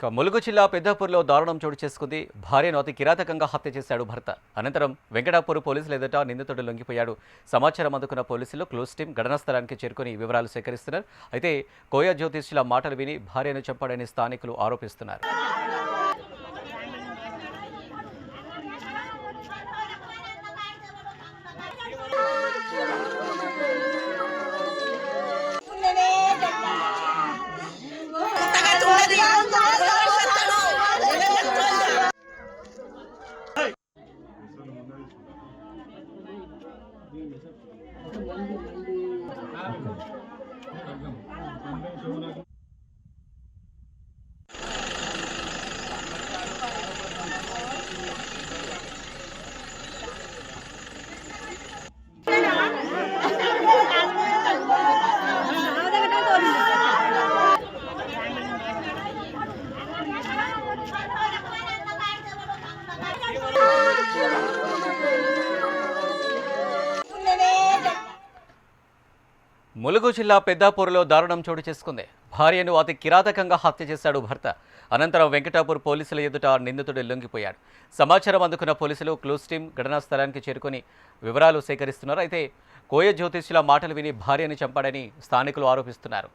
ములుగు జిల్లా పెద్దాపూర్లో దారుణం చోటు చేసుకుంది. భార్యను అతి కిరాతకంగా హత్య చేశాడు భర్త. అనంతరం వెంకటాపూర్ పోలీసుల ఎదుట నిందితుడు లొంగిపోయాడు. సమాచారం అందుకున్న పోలీసులు క్లూస్ టీం ఘటనా స్థలానికి చేరుకుని వివరాలు సేకరిస్తున్నారు. అయితే కోయ జ్యోతిష్యుల మాటలు విని భార్యను చంపాడని స్థానికులు ఆరోపిస్తున్నారు. ములుగు జిల్లా పెద్దాపూర్లో దారుణం చోటు చేసుకుంది. భార్యను అతి కిరాతకంగా హత్య చేశాడు భర్త. అనంతరం వెంకటాపూర్ పోలీసుల ఎదుట నిందితుడు లొంగిపోయాడు. సమాచారం అందుకున్న పోలీసులు క్లూస్ టీం ఘటనా స్థలానికి చేరుకుని వివరాలు సేకరిస్తున్నారు. అయితే కోయ జ్యోతిష్యుల మాటలు విని భార్యను చంపాడని స్థానికులు ఆరోపిస్తున్నారు.